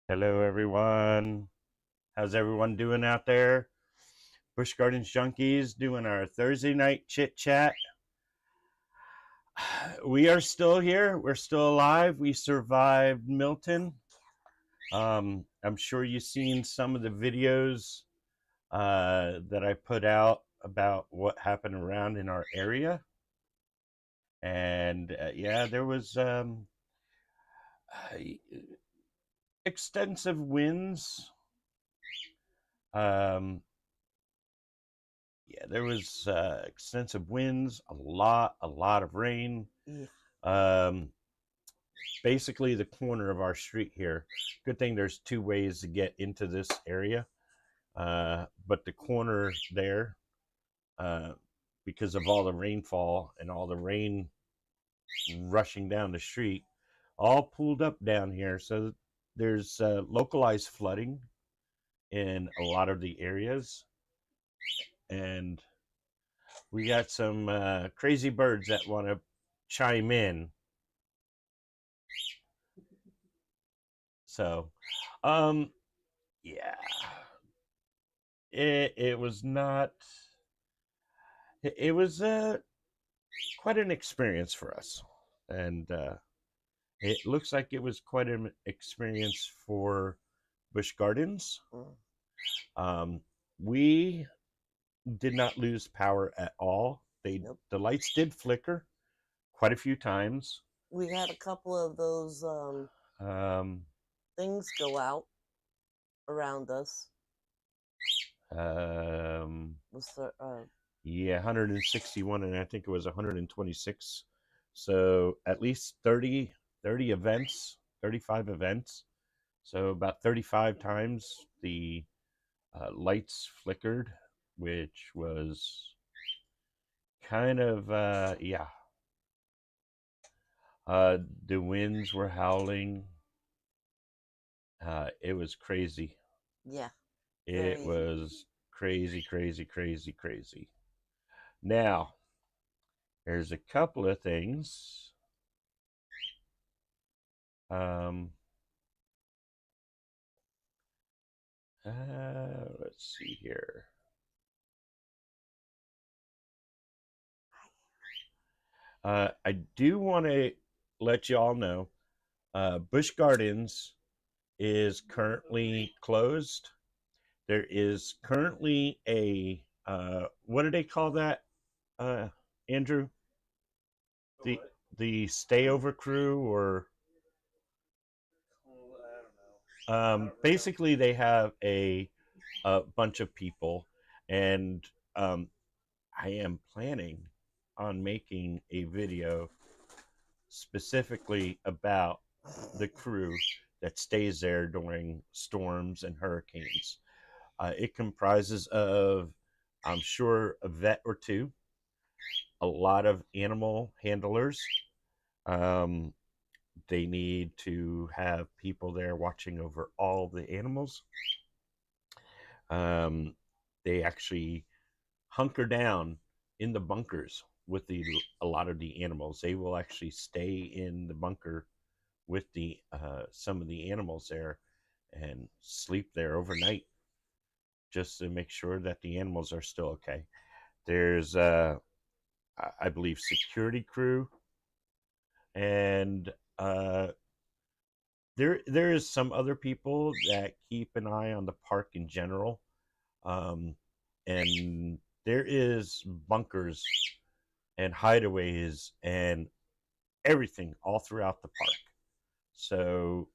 Hello, everyone. How's everyone doing out there? Busch Gardens Junkies doing our Thursday night chit chat. We are still here. We're still alive. We survived Milton. I'm sure you've seen some of the videos that I put out about what happened around in our area. And yeah, there was uh, extensive winds. Um, yeah, there was extensive winds, a lot of rain. Yeah. Um, Basically, the corner of our street here. Good thing there's two ways to get into this area, but the corner there, uh, because of all the rainfall and all the rain rushing down the street, all pooled up down here. So there's localized flooding in a lot of the areas, and we got some crazy birds that want to chime in. So, um, yeah, it was not. It was quite an experience for us, and it looks like it was quite an experience for Busch Gardens. Mm. Um, we did not lose power at all. Nope. The lights did flicker quite a few times. We had a couple of those Um, things go out around us. um, Was there, yeah, 161, and I think it was 126. So at least 30 events, 35 events. So about 35 times the lights flickered, which was kind of, yeah. The winds were howling. It was crazy. yeah, It very. was crazy, crazy, crazy, crazy. Now, there's a couple of things. Um, let's see here. I do want to let you all know Busch Gardens is currently closed. There is currently a what do they call that, uh, Andrew? The the stayover crew, or basically they have a bunch of people, and I am planning on making a video specifically about the crew that stays there during storms and hurricanes. It comprises of, I'm sure, a vet or two, a lot of animal handlers. Um, they need to have people there watching over all the animals. Um, they actually hunker down in the bunkers with a lot of the animals. They will actually stay in the bunker with the some of the animals there and sleep there overnight just to make sure that the animals are still okay. There's I believe security crew, and there is some other people that keep an eye on the park in general, um, and there is bunkers and hideaways and everything all throughout the park. So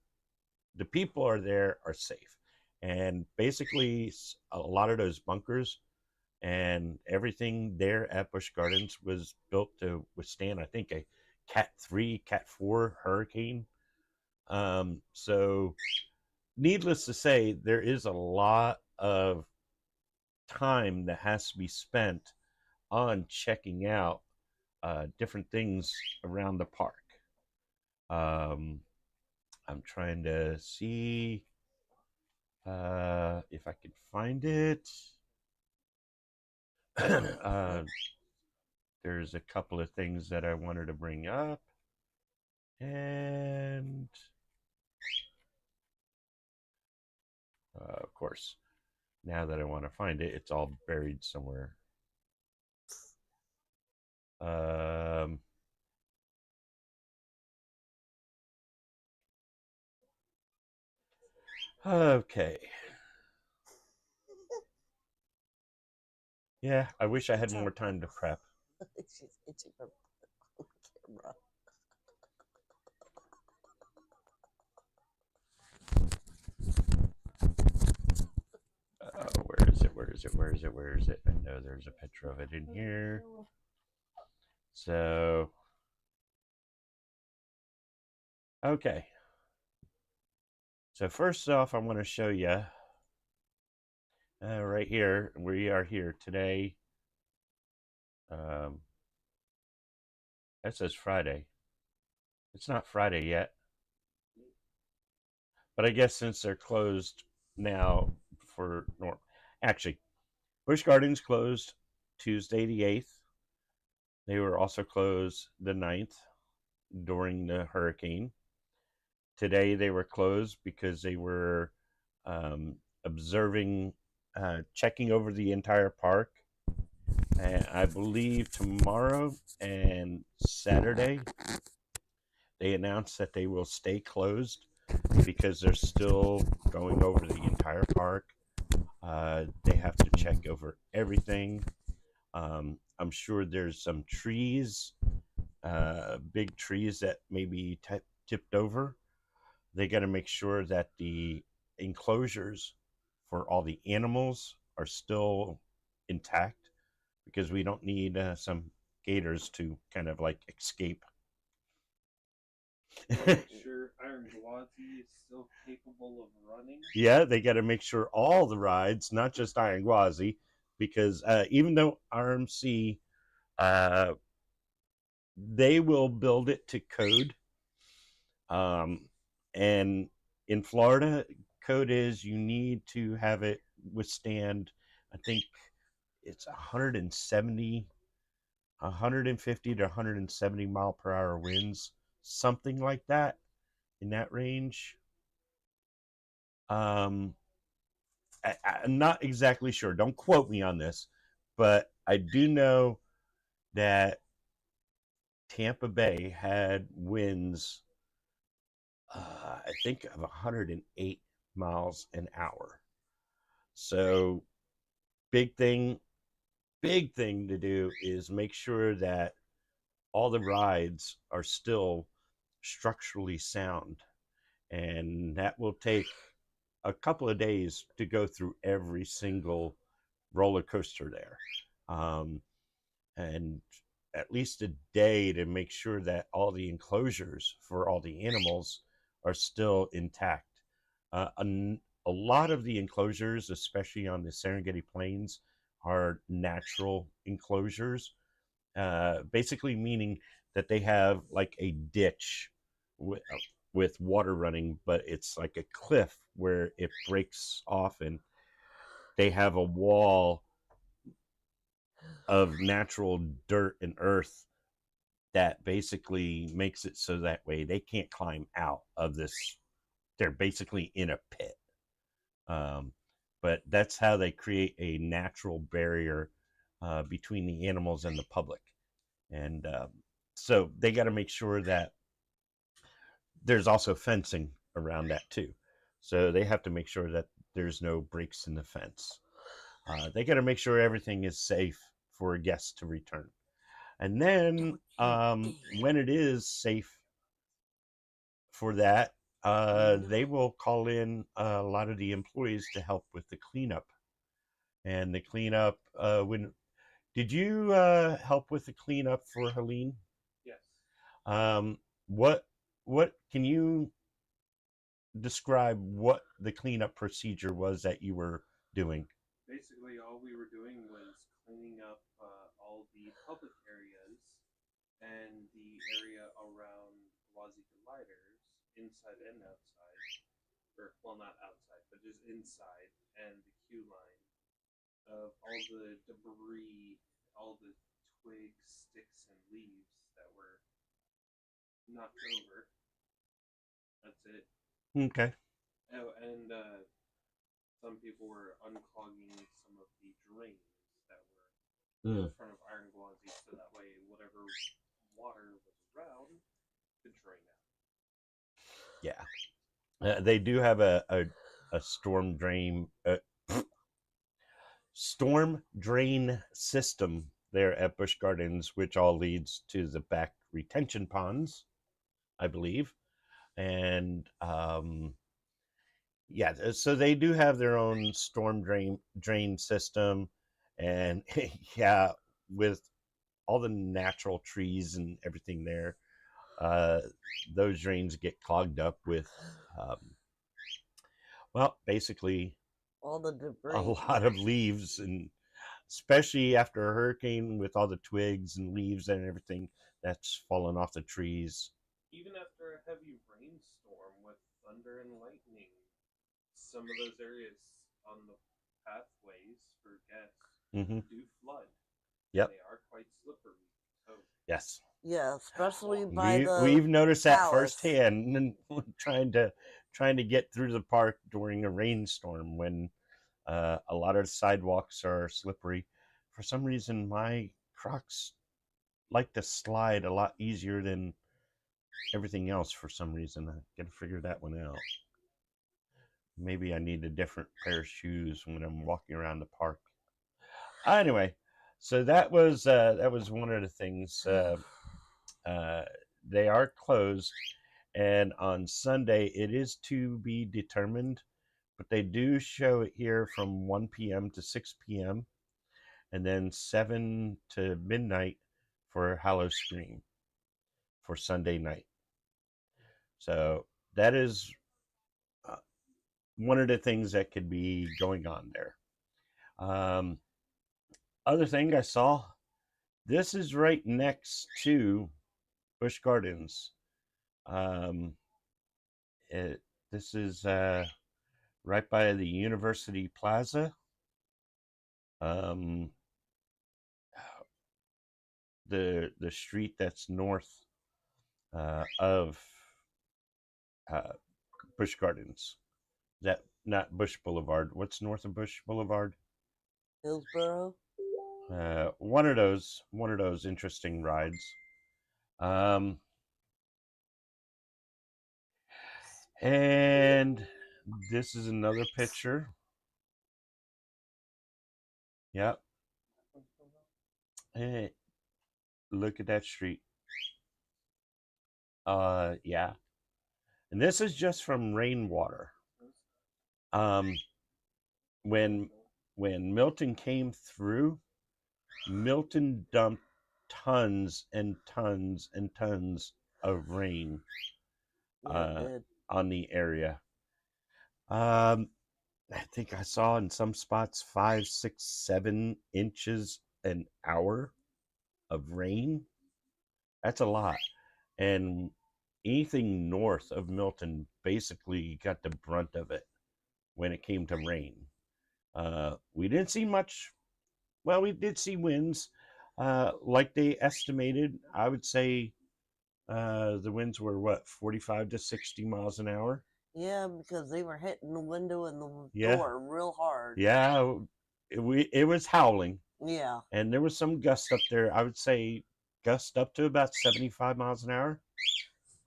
the people are there are safe, and basically a lot of those bunkers and everything there at Busch Gardens was built to withstand, I think, a Cat 3, Cat 4 hurricane. So, needless to say, there is a lot of time that has to be spent on checking out different things around the park. Um, I'm trying to see if I can find it. uh, there's a couple of things that I wanted to bring up, and course, now that I want to find it, it's all buried somewhere. Okay. Yeah, I wish I had more time to prep. She's itching her camera. Where is it? Where is it? Where is it? Where is it? I know there's a picture of it in here. So, okay. So first off, I want to show you right here. We are here today. That says Friday. It's not Friday yet, but I guess since they're closed now for norm, actually, Busch Gardens closed Tuesday the 8th. They were also closed the 9th during the hurricane. Today they were closed because they were observing, checking over the entire park. And I believe tomorrow and Saturday they announced that they will stay closed because they're still going over the entire park. They have to check over everything. I'm sure there's some trees, big trees that may be tipped over. They got to make sure that the enclosures for all the animals are still intact because we don't need some gators to kind of like escape. Sure, Iron Gwazi is still capable of running. Yeah, they got to make sure all the rides, not just Iron Gwazi, because even though RMC, uh, they will build it to code. And in Florida, code is you need to have it withstand, I think it's 170, 150 to 170 mile per hour winds, something like that, in that range. I'm not exactly sure. Don't quote me on this, but I do know that Tampa Bay had winds, I think, of 108 miles an hour. So, big thing, big thing to do is make sure that all the rides are still structurally sound. And that will take a couple of days to go through every single roller coaster there. And at least a day to make sure that all the enclosures for all the animals are still intact. A lot of the enclosures, especially on the Serengeti Plains, are natural enclosures, basically meaning that they have like a ditch with water running, but it's like a cliff where it breaks off, and they have a wall of natural dirt and earth that basically makes it so that way they can't climb out of this. They're basically in a pit. But that's how they create a natural barrier between the animals and the public. And so they got to make sure that there's also fencing around that too. So they have to make sure that there's no breaks in the fence. They got to make sure everything is safe for guests to return. And then when it is safe for that, they will call in a lot of the employees to help with the cleanup. And the cleanup, when did you help with the cleanup for Helene? Yes. Um, what can you describe what the cleanup procedure was that you were doing? Basically, all we were doing was cleaning up all the public areas and the area around Gwazi Gliders, inside and outside. Or, well, not outside, but just inside, and the queue line of all the debris, all the twigs, sticks, and leaves that were knocked over. That's it. Okay. Oh, and some people were unclogging some of the drains that were in front of Iron Gwazi, so that way whatever water was around could drain out. Yeah, they do have a storm drain storm drain system there at Busch Gardens, which all leads to the back retention ponds, I believe. And yeah, so they do have their own storm drain system, and yeah, with all the natural trees and everything there, those drains get clogged up with, well, basically All the debris. a lot of leaves, and especially after a hurricane with all the twigs and leaves and everything that's fallen off the trees. Even after a heavy rainstorm with thunder and lightning, some of those areas on the pathways for guests do flood. Yep. They are quite slippery. So Yes. Yeah, especially by We've noticed that palace. firsthand, and trying to get through the park during a rainstorm when a lot of the sidewalks are slippery. For some reason, my Crocs like to slide a lot easier than everything else. For some reason, I got to figure that one out. Maybe I need a different pair of shoes when I'm walking around the park. Anyway, so that was one of the things. They are closed, and on Sunday it is to be determined, but they do show it here from 1 p.m. to 6 p.m. and then 7 to midnight for Halloween for Sunday night. So that is one of the things that could be going on there. Other thing I saw, this is right next to Busch Gardens. This is right by the University Plaza. The street that's north of Busch Gardens. That not Busch Boulevard. What's north of Busch Boulevard? Hillsboro. One of those interesting rides. And this is another picture. Yep. Hey, look at that street. Yeah. And this is just from rainwater. When Milton came through, Milton dumped tons and tons and tons of rain on the area. I think I saw in some spots 5, 6, 7 inches an hour of rain. That's a lot. And anything north of Milton basically got the brunt of it when it came to rain. We didn't see much. Well, we did see winds like they estimated. I would say the winds were what, 45 to 60 miles an hour. Yeah, because they were hitting the window and the door real hard. Yeah, it was howling. Yeah. And there was some gusts up there. I would say gust up to about 75 miles an hour.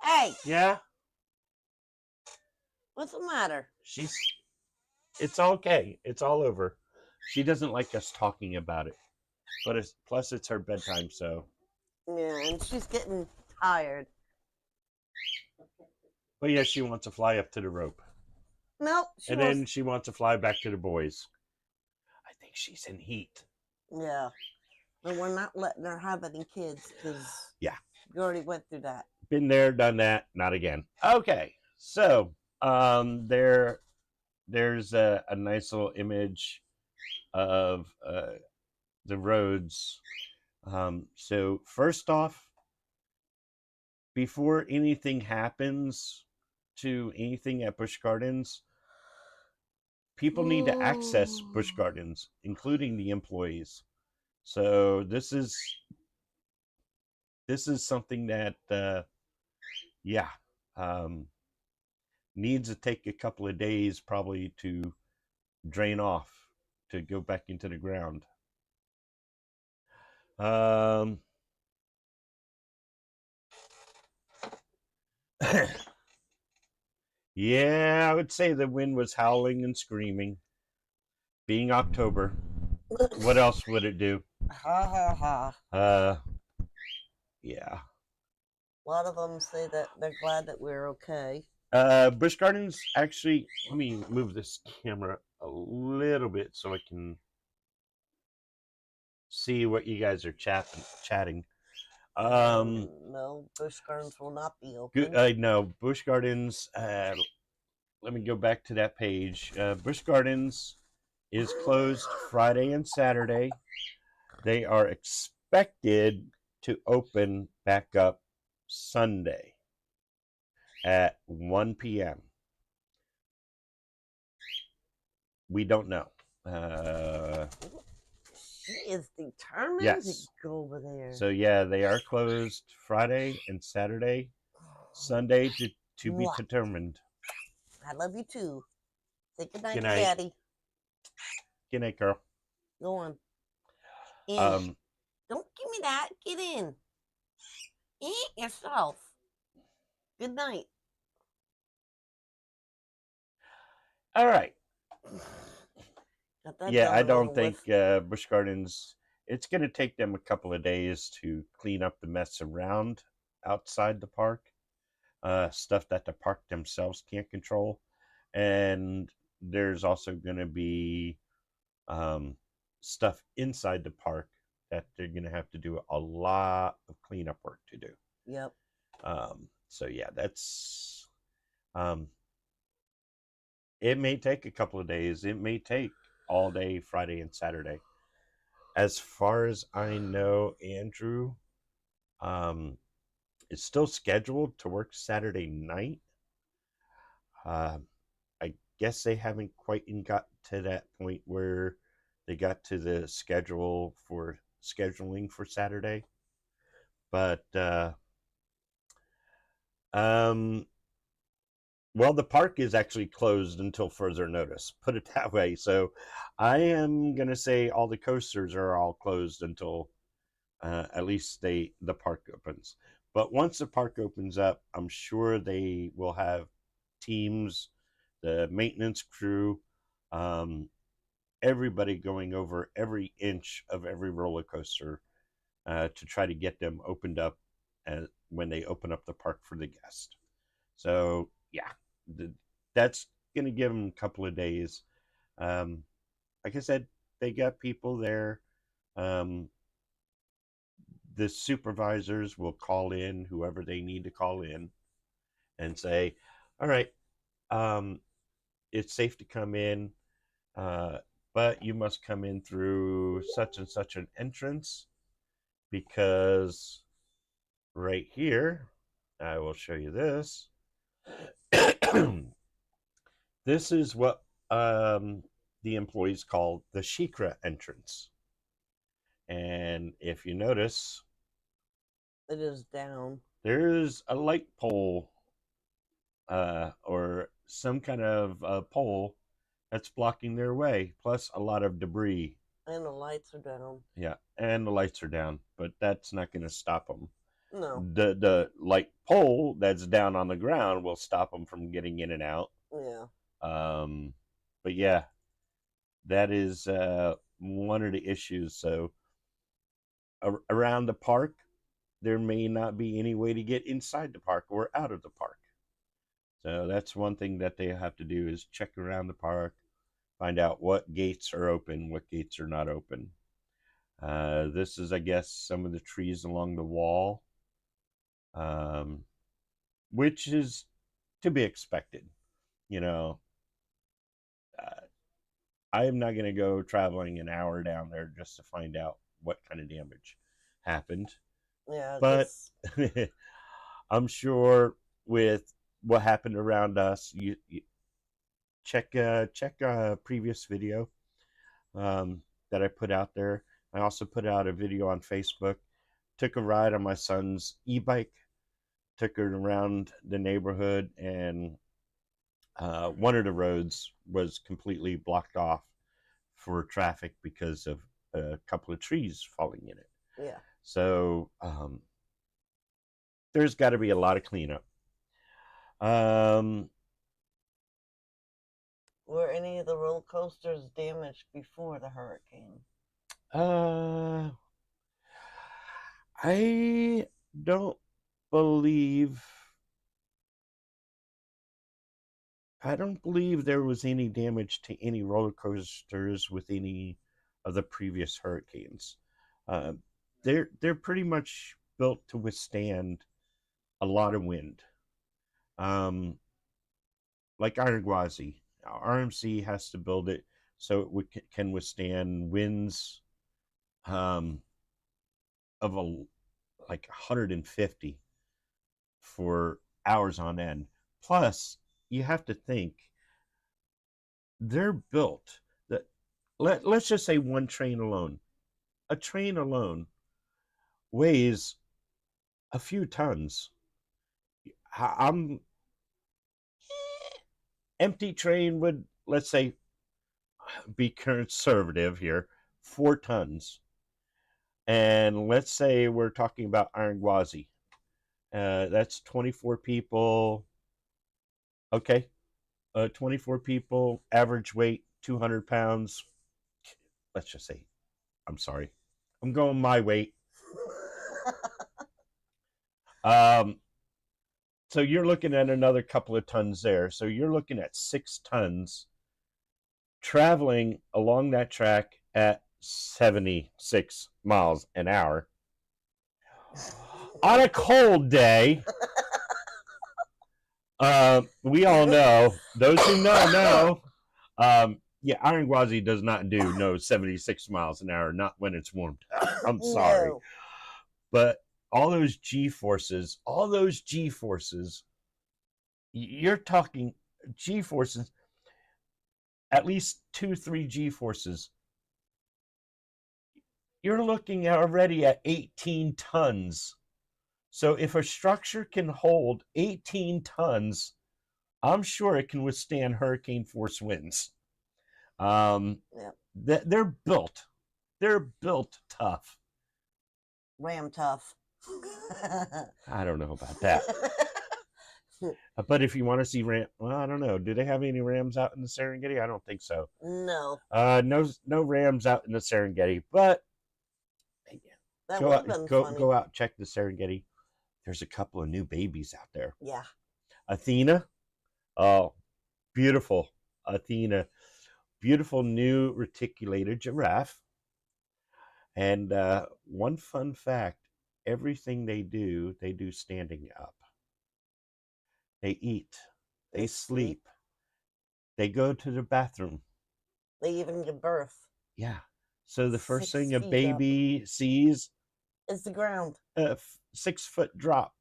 Hey! Yeah? What's the matter? It's okay. It's all over. She doesn't like us talking about it. But plus it's her bedtime, so. Yeah, and she's getting tired. But yeah, she wants to fly up to the rope. Nope. Then she wants to fly back to the boys. I think she's in heat. Yeah. But we're not letting her have any kids because you already went through that. Been there, done that, not again. Okay. So there's a nice little image of the roads. So first off, before anything happens to anything at Busch Gardens, people need to access Busch Gardens, including the employees. So this is something that needs to take a couple of days probably to drain off to go back into the ground. Um, yeah, I would say the wind was howling and screaming. Being October, what else would it do? Ha ha ha. Yeah. A lot of them say that they're glad that we're okay. Busch Gardens, actually, let me move this camera a little bit so I can see what you guys are chatting. No, Busch Gardens will not be Good, open. no, Busch Gardens, let me go back to that page. Busch Gardens is closed Friday and Saturday. They are expected to open back up Sunday at 1 p.m. We don't know. She is determined Yes. to go over there. So yeah, they are closed Friday and Saturday. Sunday to be Mwah. determined. I love you too. Say goodnight Good to night. Daddy. Good night, girl. Go on. In. Don't give me that. Get in. Eat yourself. Good night. All right. Got that Yeah, done I and don't over think with. Busch Gardens. It's going to take them a couple of days to clean up the mess around outside the park, stuff that the park themselves can't control, and there's also going to be stuff inside the park that they're going to have to do a lot of cleanup work to do. Yep. So yeah, that's it may take a couple of days. It may take all day Friday and Saturday. As far as I know, Andrew is still scheduled to work Saturday night. I guess they haven't quite got to that point where they got to the schedule for scheduling for Saturday. But well, the park is actually closed until further notice. Put it that way. So I am gonna say all the coasters are all closed until at least the park opens. But once the park opens up, I'm sure they will have teams, the maintenance crew, everybody going over every inch of every roller coaster to try to get them opened up when they open up the park for the guest. So yeah, that's going to give them a couple of days. Like I said, they got people there. The supervisors will call in whoever they need to call in and say, all right, it's safe to come in, but you must come in through such and such an entrance because right here, I will show you this. This is what the employees call the Shikra entrance. And if you notice, it is down. There's a light pole or some kind of pole that's blocking their way, plus a lot of debris. And the lights are down. Yeah, and the lights are down, but that's not going to stop them. No. The light pole that's down on the ground will stop them from getting in and out. Yeah. But yeah, that is one of the issues. So around the park, there may not be any way to get inside the park or out of the park. So that's one thing that they have to do is check around the park, find out what gates are open, what gates are not open. This is, I guess, some of the trees along the wall, which is to be expected. You know, I am not going to go traveling an hour down there just to find out what kind of damage happened. Yeah, but I'm sure with what happened around us, you check a previous video that I put out there. I also put out a video on Facebook. Took a ride on my son's e-bike, took her around the neighborhood, and one of the roads was completely blocked off for traffic because of a couple of trees falling in it. Yeah. So there's got to be a lot of cleanup. Were any of the roller coasters damaged before the hurricane? I don't believe there was any damage to any roller coasters with any of the previous hurricanes. They're pretty much built to withstand a lot of wind. Like Iron Gwazi, RMC has to build it so it can withstand winds of like 150 for hours on end. Plus, you have to think they're built that let's just say one train alone. A train alone weighs a few tons. I'm empty train would, let's say, be conservative here, 4 tons. And let's say we're talking about Iron Gwazi. That's 24 people. Okay. 24 people, average weight 200 pounds. Let's just say, I'm sorry, I'm going my weight. So you're looking at another couple of tons there. So you're looking at 6 tons traveling along that track at 76 miles an hour on a cold day. We all know, those who know. Yeah, Iron Gwazi does not do no 76 miles an hour, not when it's warmed up. I'm sorry. No. But all those G forces, you're talking G forces, at least 2-3 G forces. You're looking already at 18 tons. So if a structure can hold 18 tons, I'm sure it can withstand hurricane force winds. They're built tough. Ram tough. I don't know about that. But if you want to see well, I don't know. Do they have any rams out in the Serengeti? I don't think so. No. No rams out in the Serengeti. But go out, check the Serengeti. There's a couple of new babies out there. Yeah. Athena. Oh, beautiful. Athena. Beautiful new reticulated giraffe. And one fun fact, everything they do standing up. They eat. They sleep. They go to the bathroom. They even give birth. Yeah. So the first thing a baby sees is the ground. 6-foot drop.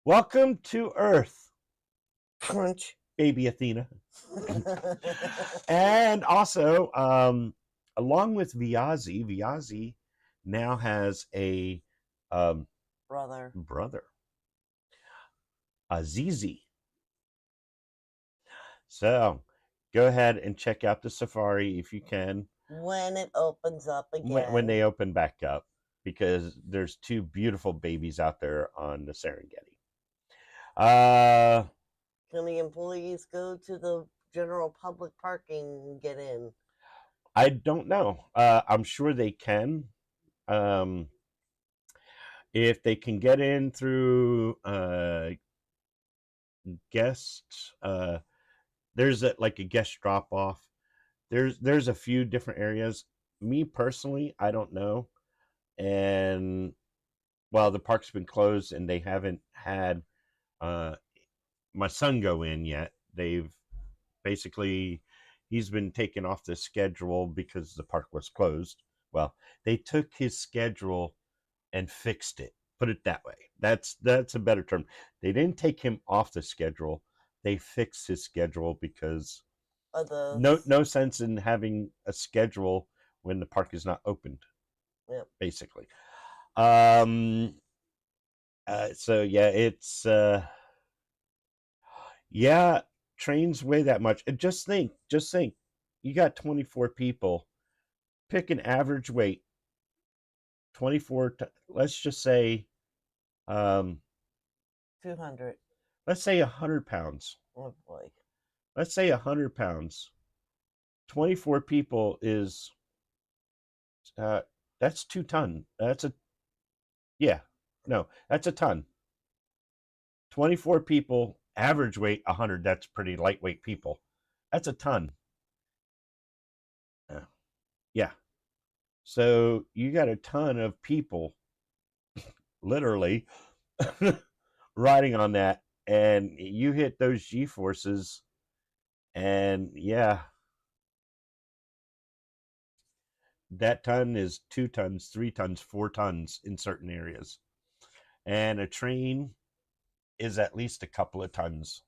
Welcome to Earth. Crunch. Baby Athena. And also, along with Viazi now has a brother. Azizi. So go ahead and check out the safari if you can. When it opens up again. When they open back up, because there's 2 beautiful babies out there on the Serengeti. Can the employees go to the general public parking and get in? I don't know. I'm sure they can. If they can get in through guests, there's a guest drop off. There's a few different areas. Me personally, I don't know. And while the park's been closed and they haven't had my son go in yet, they've basically, he's been taken off the schedule because the park was closed. Well, they took his schedule and fixed it. Put it that way. That's a better term. They didn't take him off the schedule. They fixed his schedule because no sense in having a schedule when the park is not opened. Yep. Basically. So yeah, it's Yeah, trains weigh that much. And just think, you got 24 people. Pick an average weight. 24, let's just say, 200. let's say 100 pounds. Oh boy. Let's say 100 pounds. 24 people is, that's 2 ton. That's a ton. 24 people, average weight 100. That's pretty lightweight people. That's a ton. Yeah. So you got a ton of people literally riding on that, and you hit those G forces, and yeah, that ton is 2 tons, 3 tons, 4 tons in certain areas. And a train is at least a couple of tons,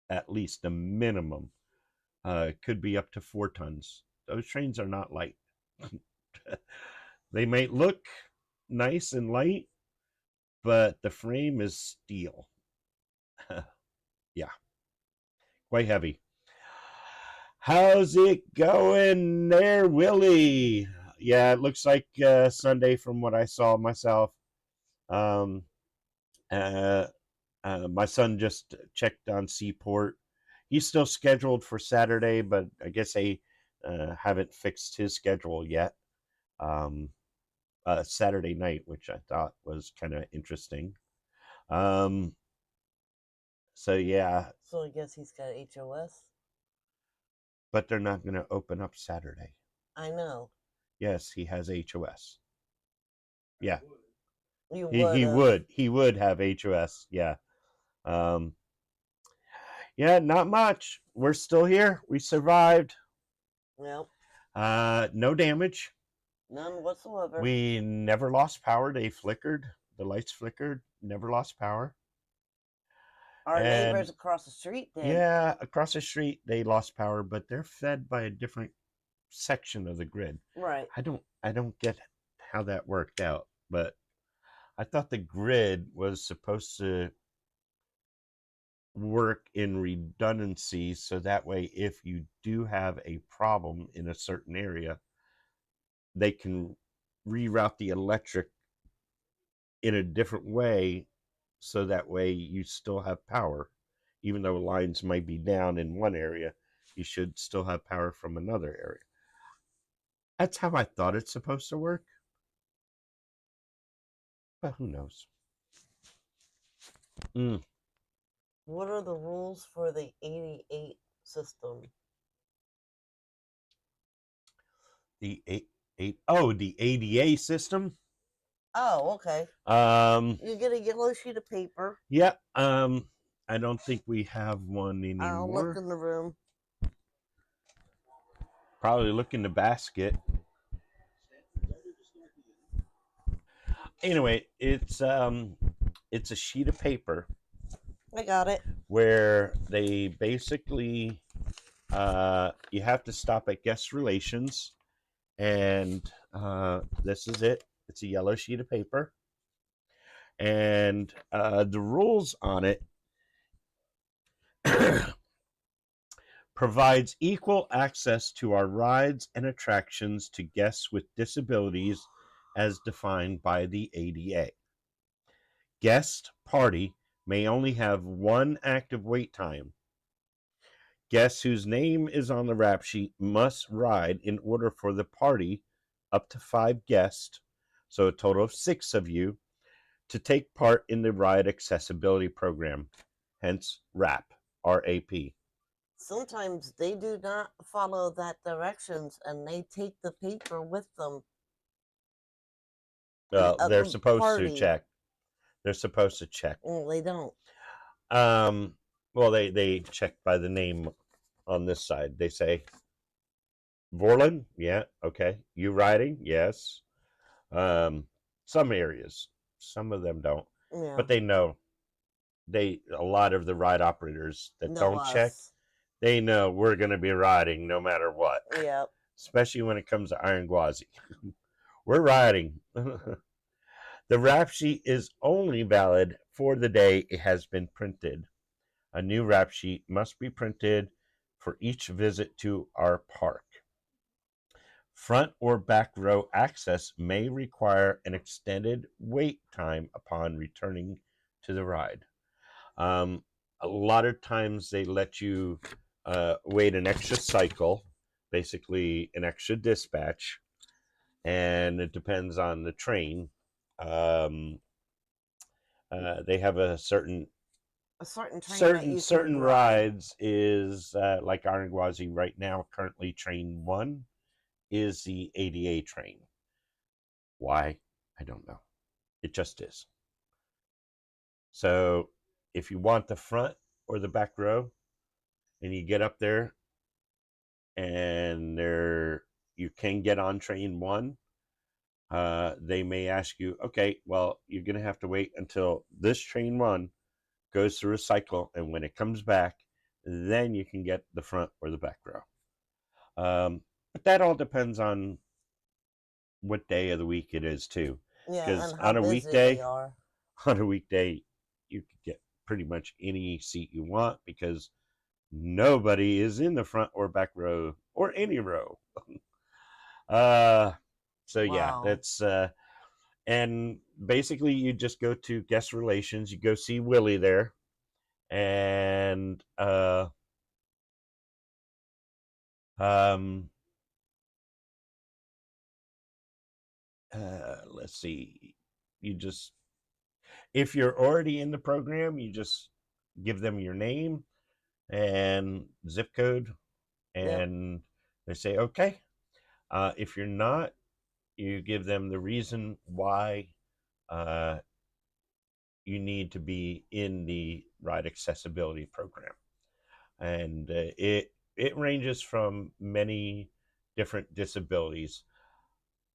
at least a minimum. Could be up to 4 tons. Those trains are not light. They may look nice and light, but the frame is steel. Yeah, quite heavy. How's it going there, Willie? Yeah, it looks like Sunday from what I saw myself. Um, my son just checked on Seaport. He's still scheduled for Saturday, but I guess they haven't fixed his schedule yet. Saturday night, which I thought was kind of interesting. So yeah, So I guess he's got HOS. but they're not going to open up Saturday. I know. Yes, he has HOS. Yeah. He would have HOS. Yeah. Yeah, not much. We're still here. We survived. Yep. No damage. None whatsoever. We never lost power. They flickered. The lights flickered. Never lost power. Our neighbors across the street did. Yeah, across the street they lost power, but they're fed by a different section of the grid. Right. I don't get how that worked out, but I thought the grid was supposed to work in redundancy, so that way if you do have a problem in a certain area, they can reroute the electric in a different way, so that way you still have power. Even though lines might be down in one area, you should still have power from another area. That's how I thought it's supposed to work, but who knows. What are the rules for the 88 system? The the ADA system. Oh, okay. You get a yellow sheet of paper. Yeah. I don't think we have one anymore. I'll look in the room. Probably look in the basket. Anyway, it's a sheet of paper. I got it. Where they basically you have to stop at guest relations, and this is it. It's a yellow sheet of paper, and the rules on it provides equal access to our rides and attractions to guests with disabilities as defined by the ADA. Guest party may only have one active wait time. Guests whose name is on the rap sheet must ride in order for the party, up to 5 guests, so a total of 6 of you, to take part in the ride accessibility program, hence RAP, R-A-P. Sometimes they do not follow that directions, and they take the paper with them. They're supposed to check. They're supposed to check. Well, they don't. Well, they check by the name on this side. They say, Vorlin? Yeah, okay. You riding? Yes. Some areas. Some of them don't. Yeah. But they know. A lot of the ride operators that don't check, they know we're going to be riding no matter what. Yeah. Especially when it comes to Iron Gwazi. We're riding. The rap sheet is only valid for the day it has been printed. A new rap sheet must be printed for each visit to our park. Front or back row access may require an extended wait time upon returning to the ride. A lot of times they let you wait an extra cycle, basically an extra dispatch, and it depends on the train. They have a certain train that you certain can ride. rides is like Arangwazi right now. Currently, train 1 is the ADA train. Why? I don't know. It just is. So if you want the front or the back row, and you get up there, and you can get on train 1, they may ask you, okay, well, you're going to have to wait until this train 1 goes through a cycle, and when it comes back, then you can get the front or the back row. But that all depends on what day of the week it is too. Yeah, Because and how busy they are. on a weekday, you could get pretty much any seat you want because nobody is in the front or back row or any row. So yeah, Wow. that's and basically you just go to guest relations, you go see Willie there, and let's see, you just, if you're already in the program, you just give them your name and zip code, and they say okay. If you're not, you give them the reason why uh, you need to be in the ride accessibility program, and it ranges from many different disabilities.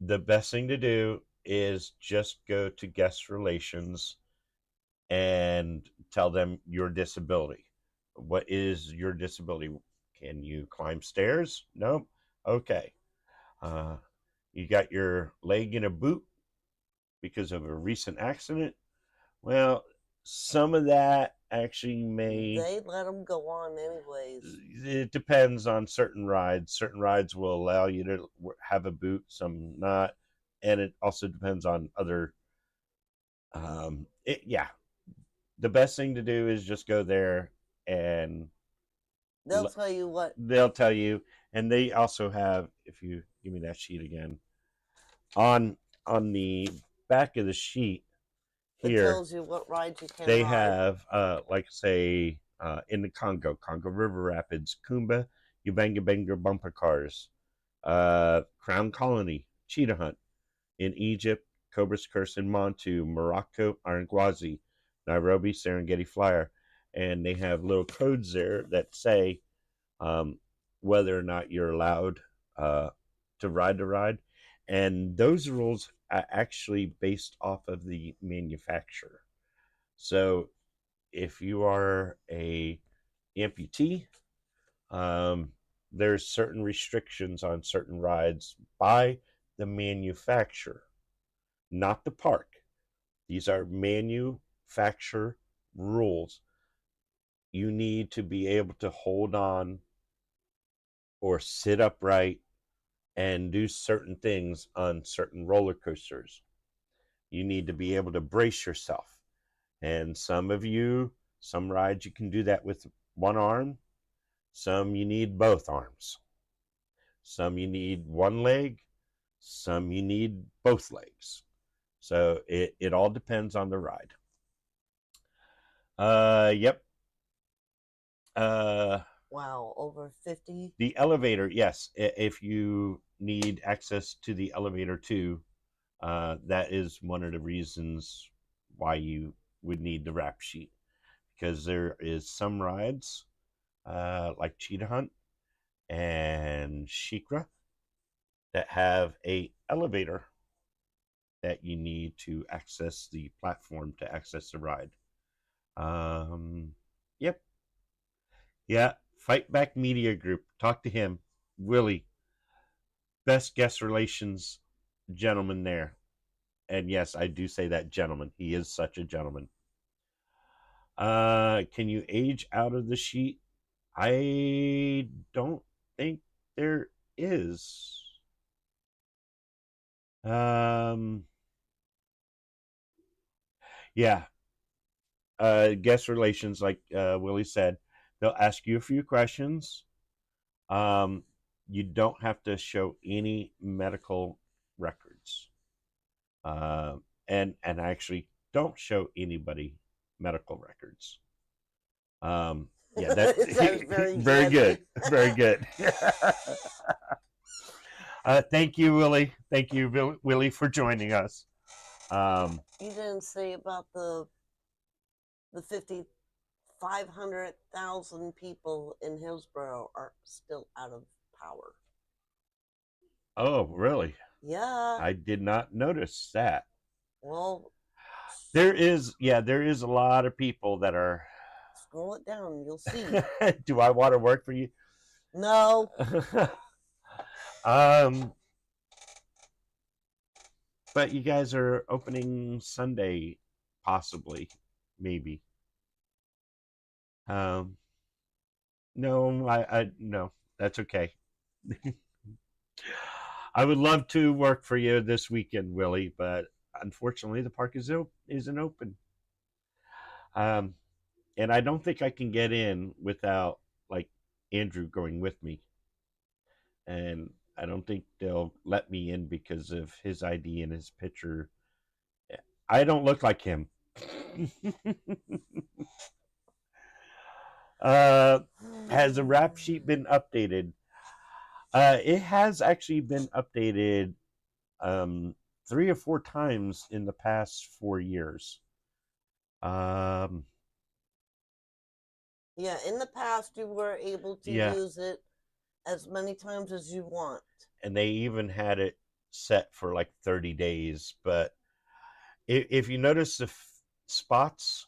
The best thing to do is just go to guest relations and tell them your disability. What is your disability? Can you climb stairs? No. Okay. Uh, you got your leg in a boot because of a recent accident? Well, some of that actually They let them go on anyways. It depends on certain rides. Certain rides will allow you to have a boot, some not. And it also depends on other. Yeah. The best thing to do is just go there and they'll tell you what. They'll tell you. And they also have, if you give me that sheet again, on the back of the sheet here, it tells you what rides you can they ride. have like say in the Congo River Rapids, Kumba, Ubanga Benga bumper cars, Crown Colony, Cheetah Hunt, in Egypt, Cobra's Curse in Montu, Morocco, Arangwazi, Nairobi, Serengeti Flyer, and they have little codes there that say whether or not you're allowed to ride the ride, and those rules are actually based off of the manufacturer. So if you are a amputee, there's certain restrictions on certain rides by the manufacturer, not the park. These are manufacturer rules. You need to be able to hold on or sit upright and do certain things on certain roller coasters. You need to be able to brace yourself. And some rides you can do that with one arm. Some you need both arms. Some you need one leg. Some you need both legs. So it all depends on the ride. Yep. Wow, over 50. The elevator, yes. If you need access to the elevator too, that is one of the reasons why you would need the rap sheet, because there is some rides like Cheetah Hunt and Shikra that have a elevator that you need to access the platform to access the ride. Yep. Yeah. Fight Back Media Group. Talk to him. Willie. Best guest relations gentleman there. And yes, I do say that gentleman. He is such a gentleman. Can you age out of the sheet? I don't think there is. Yeah. Guest relations, like Willie said, they'll ask you a few questions. You don't have to show any medical records. And actually don't show anybody medical records. Yeah, that Sounds very very good, very good. Thank you, Willie. Thank you, Willie, for joining us. You didn't say about the 500,000 people in Hillsborough are still out of power. Oh, really? Yeah. I did not notice that. Well, there is a lot of people that are. Scroll it down, you'll see. Do I want to work for you? No. But you guys are opening Sunday, possibly, maybe. No, no, that's okay. I would love to work for you this weekend, Willie, but unfortunately, the park isn't open. And I don't think I can get in without like Andrew going with me. And I don't think they'll let me in because of his ID and his picture. I don't look like him. Has the rap sheet been updated? It has actually been updated 3 or 4 times in the past 4 years. Yeah, in the past you were able to use it as many times as you want. And they even had it set for like 30 days. But if you notice the spots,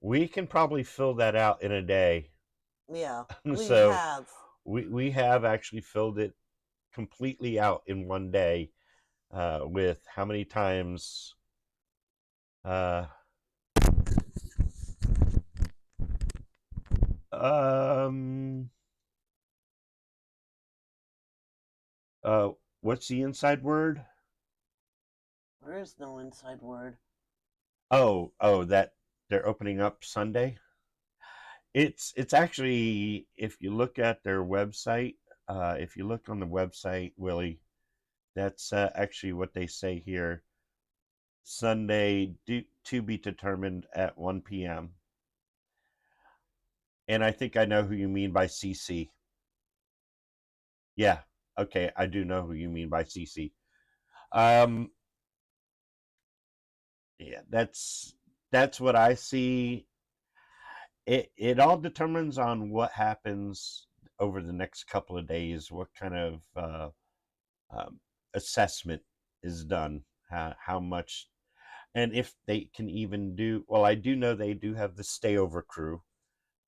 we can probably fill that out in a day. Yeah, so we have actually filled it completely out in one day with how many times what's the inside word? There is no inside word. Oh, that they're opening up Sunday. It's actually, if you look at their website, if you look on the website, Willie, that's actually what they say here. Sunday to be determined at 1 p.m. And I think I know who you mean by CC. Yeah, okay, I do know who you mean by CC. Yeah, that's what I see. It all determines on what happens over the next couple of days, what kind of assessment is done, how much, and if they can even do. Well, I do know they do have the stayover crew,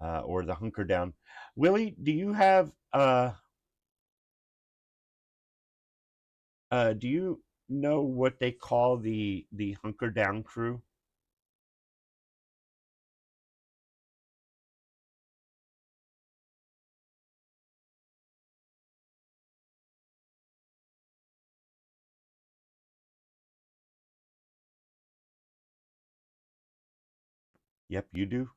or the hunker down. Willie, do you have do you know what they call the hunker down crew? Yep, you do.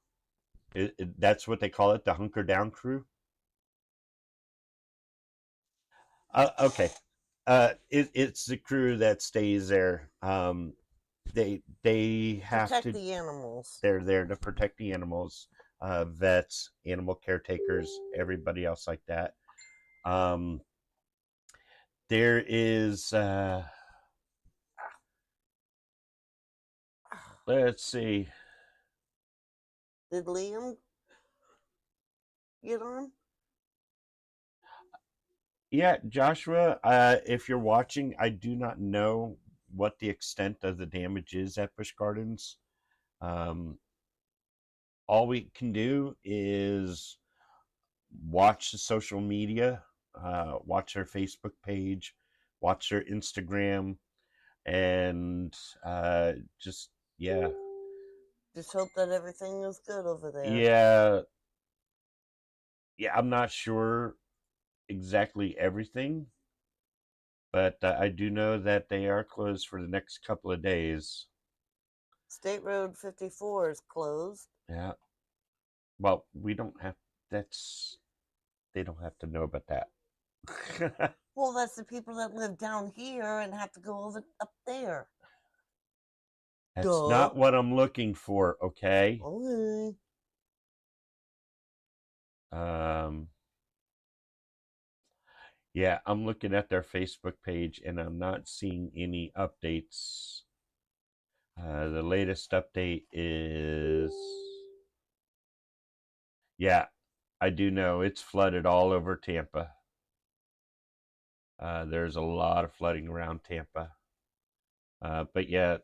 That's what they call it, the hunker down crew. Okay. It's the crew that stays there. They have protect to the animals. They're there to protect the animals, vets, animal caretakers, everybody else like that. There is let's see. Did Liam get on? Yeah, Joshua, if you're watching, I do not know what the extent of the damage is at Busch Gardens. All we can do is watch the social media, watch their Facebook page, watch their Instagram, and just yeah, Just hope that everything is good over there. yeah, yeah. I'm not sure exactly everything, but I do know that they are closed for the next couple of days. State Road 54 is closed. Yeah. Well, we don't have. That's they don't have to know about that. Well, that's the people that live down here and have to go over up there. That's Duh. not what I'm looking for. Okay. Okay. Yeah, I'm looking at their Facebook page and I'm not seeing any updates. The latest update is, yeah, I do know it's flooded all over Tampa. There's a lot of flooding around Tampa. But yeah,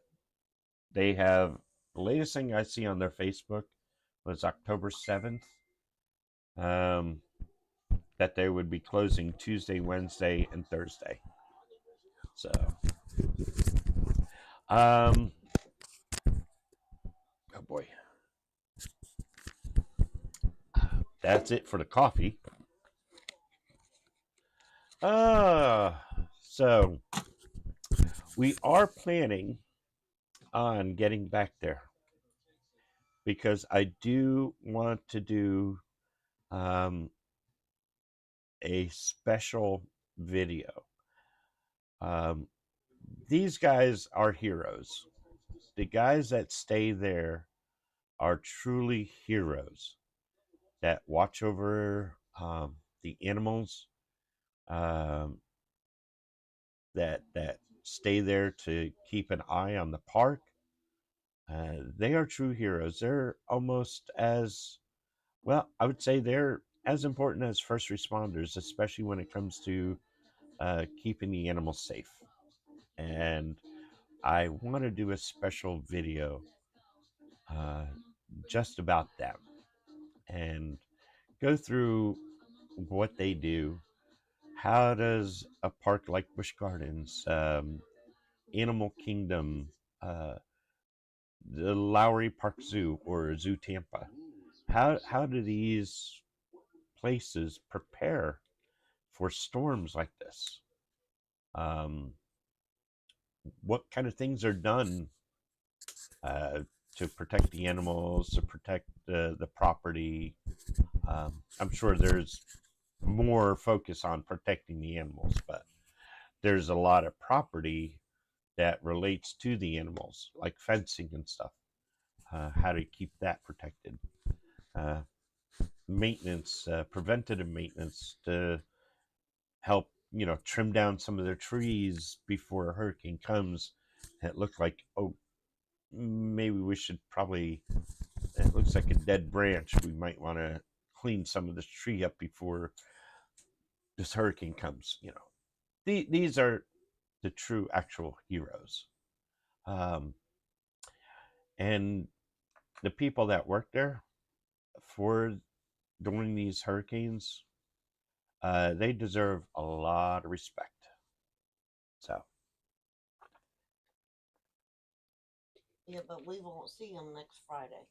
they have the latest thing I see on their Facebook was October 7th. That they would be closing Tuesday, Wednesday, and Thursday. So, oh boy, that's it for the coffee. So we are planning on getting back there because I do want to do a special video. These guys are heroes. The guys that stay there are truly heroes that watch over the animals, um, that stay there to keep an eye on the park. They are true heroes. They're almost as well. I would say they're as important as first responders, especially when it comes to keeping the animals safe. And I want to do a special video uh, just about them and go through what they do. How does a park like Busch Gardens, Animal Kingdom, uh, the Lowry Park Zoo or Zoo Tampa, how do these places prepare for storms like this? Um, what kind of things are done uh, to protect the animals, to protect the property? I'm sure there's more focus on protecting the animals, but there's a lot of property that relates to the animals, like fencing and stuff. How to keep that protected. Uh, Maintenance, preventative maintenance to help, trim down some of their trees before a hurricane comes. It looked like, oh, maybe we should probably, it looks like a dead branch. We might want to clean some of this tree up before this hurricane comes. These are the true actual heroes. Um, and the people that work there for during these hurricanes, they deserve a lot of respect. So, Yeah, but we won't see them next Friday.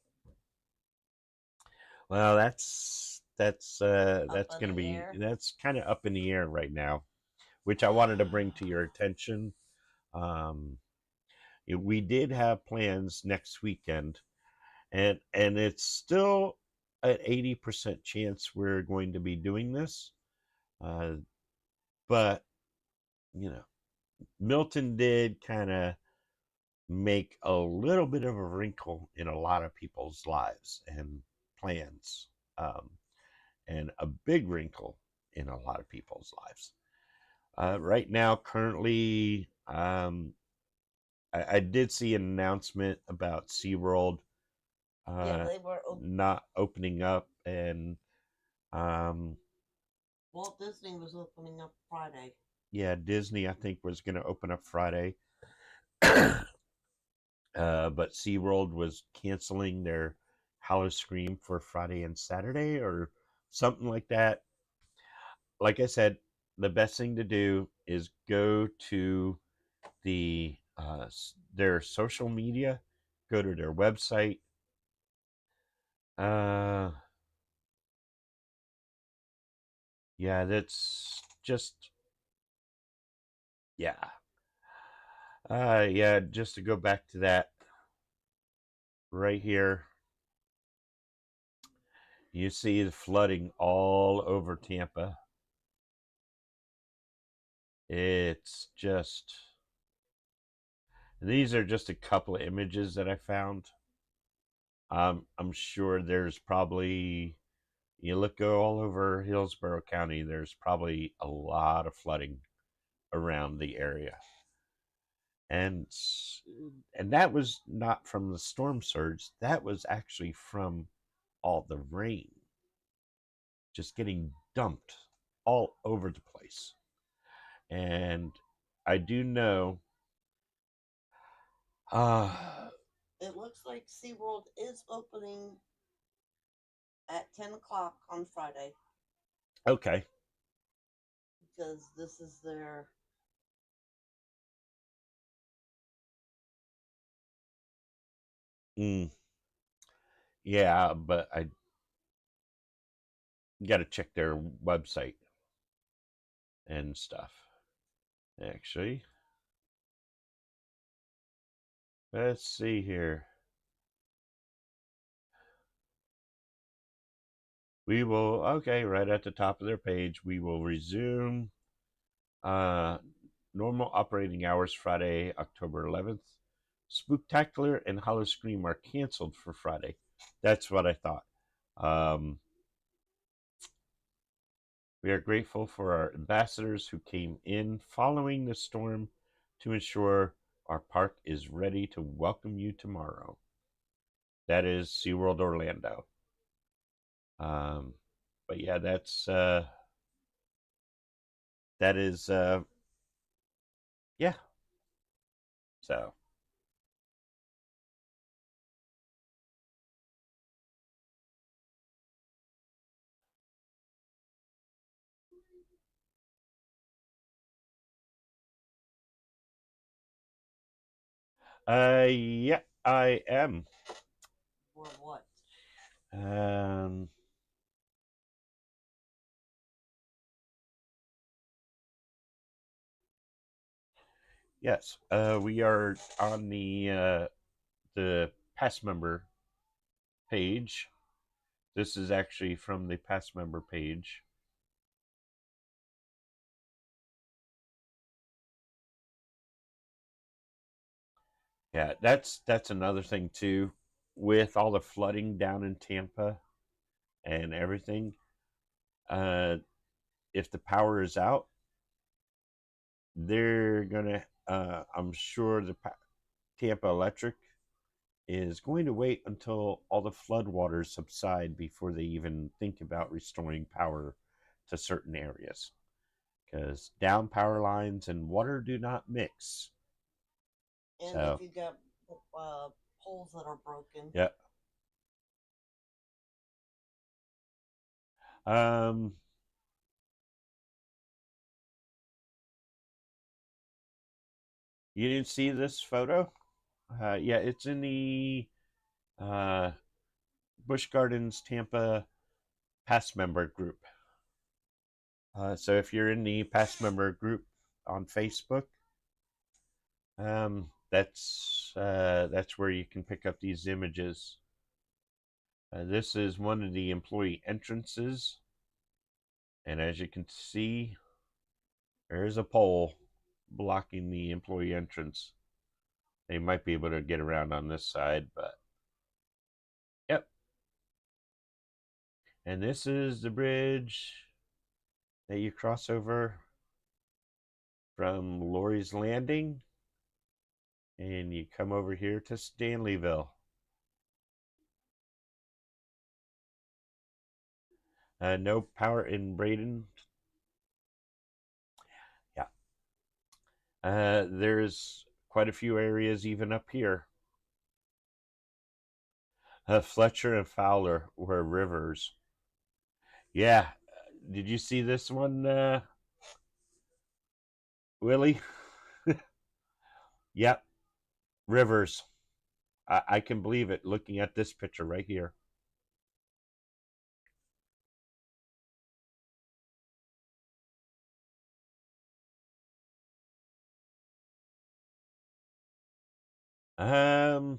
well, that's going to be Air. that's kind of up in the air right now, which I wanted to bring to your attention. We did have plans next weekend, and it's still an 80% chance we're going to be doing this. But Milton did kind of make a little bit of a wrinkle in a lot of people's lives and plans, and a big wrinkle in a lot of people's lives. Right now, currently, I did see an announcement about SeaWorld they were not opening up, and Walt Disney was opening up Friday. Yeah, Disney, I think, was going to open up Friday. But SeaWorld was canceling their Howl-O-Scream for Friday and Saturday or something like that. Like I said, the best thing to do is go to the their social media, go to their website. Yeah, that's just, yeah. Yeah, just to go back to that right here, you see the flooding all over Tampa. It's just, these are just a couple of images that I found. I'm sure there's probably, you look all over Hillsborough County, there's probably a lot of flooding around the area. And that was not from the storm surge. That was actually from all the rain just getting dumped all over the place. And I do know it looks like SeaWorld is opening at 10 o'clock on Friday. Okay. Because this is their Yeah, but I got to check their website and stuff. Actually, let's see here. We will, okay, right at the top of their page, we will resume normal operating hours Friday, October 11th. Spooktacular and Hollow Scream are canceled for Friday. That's what I thought. We are grateful for our ambassadors who came in following the storm to ensure our park is ready to welcome you tomorrow. That is SeaWorld Orlando. But yeah, that is yeah. So yeah, I am. for what? Yes, we are on the past member page. This is actually from the past member page. Yeah, that's another thing too, with all the flooding down in Tampa and everything. If the power is out, they're gonna. I'm sure the Tampa Electric is going to wait until all the floodwaters subside before they even think about restoring power to certain areas, because down power lines and water do not mix. And so, if you got poles that are broken. Yeah. You didn't see this photo? Yeah, it's in the Busch Gardens Tampa past member group. So if you're in the past member group on Facebook, that's where you can pick up these images. This is one of the employee entrances, and as you can see, there is a pole blocking the employee entrance. They might be able to get around on this side, but yep. And this is the bridge that you cross over from Lori's Landing, and you come over here to Stanleyville. No power in Braden. Yeah. There's quite a few areas even up here. Fletcher and Fowler were rivers. Yeah. Did you see this one, Willie? Yep, rivers. I can believe it looking at this picture right here. I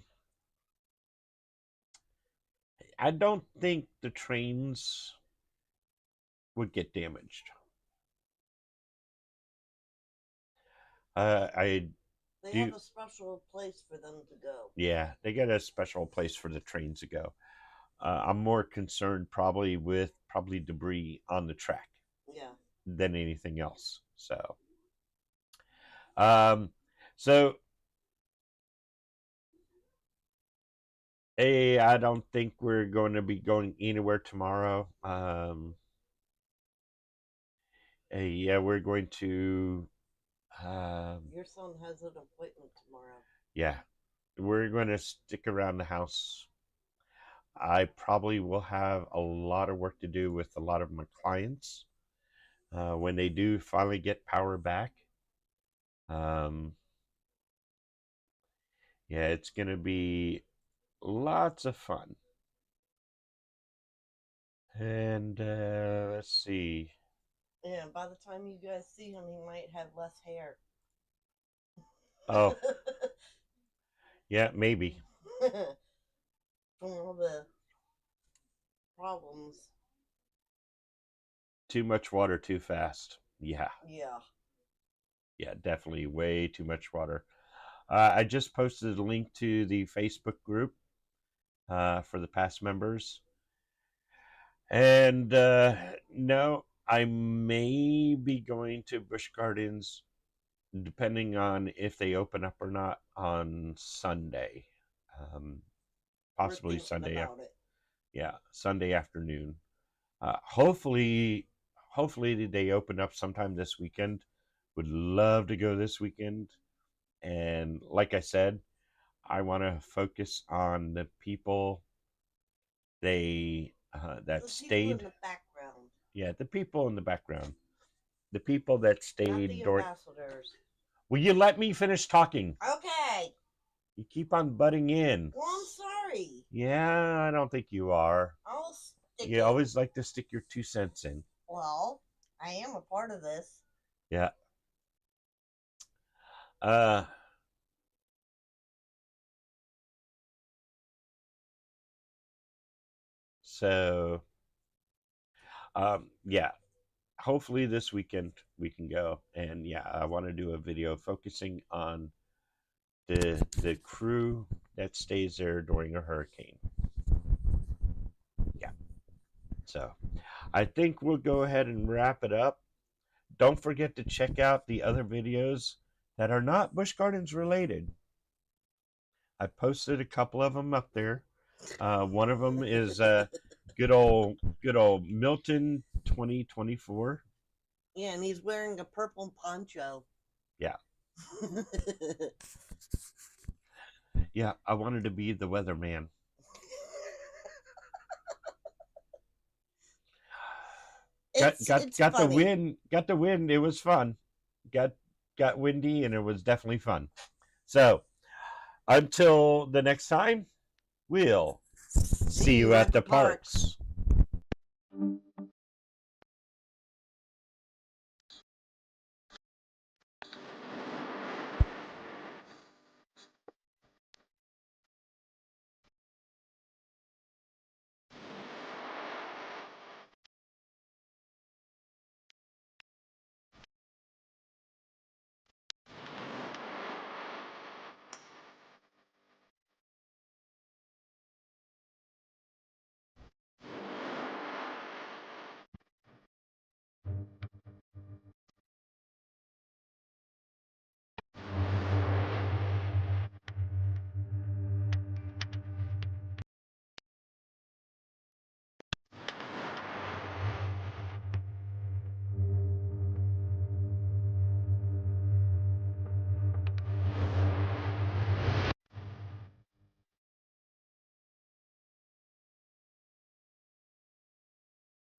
don't think the trains would get damaged. I They do. have a special place for them to go. Yeah, they got a special place for the trains to go. I'm more concerned probably with debris on the track. Yeah. Than anything else. So, um, so I don't think we're going to be going anywhere tomorrow. Yeah, we're going to. Your son has an appointment tomorrow. Yeah, we're going to stick around the house. I probably will have a lot of work to do with a lot of my clients when they do finally get power back. Yeah, it's going to be lots of fun. And let's see. Yeah, by the time you guys see him, he might have less hair. Oh, yeah, maybe. From all the problems. Too much water too fast. Yeah. Yeah. Yeah, definitely way too much water. I just posted a link to the Facebook group for the past members. And no, I may be going to Busch Gardens depending on if they open up or not on Sunday. Possibly Sunday. About it. Yeah, Sunday afternoon. Hopefully they open up sometime this weekend. Would love to go this weekend. And like I said, I want to focus on the people that stayed. In the background. Yeah, the people in the background. The people that stayed. Not the ambassadors. Will you let me finish talking? Okay. You keep on butting in. Well, I'm sorry. Yeah, I don't think you are. I'll stick You always like to stick your 2 cents in. Well, I am a part of this. Yeah. So, yeah, hopefully this weekend we can go. And yeah, I want to do a video focusing on the crew that stays there during a hurricane. Yeah. So, I think we'll go ahead and wrap it up. Don't forget to check out the other videos that are not Busch Gardens related. I posted a couple of them up there. One of them is good old Milton 2024. Yeah, and he's wearing a purple poncho. Yeah. Yeah, I wanted to be the weatherman. Got the wind. Got the wind. It was fun. Got windy, and it was definitely fun. So until the next time, we'll see you at the parks.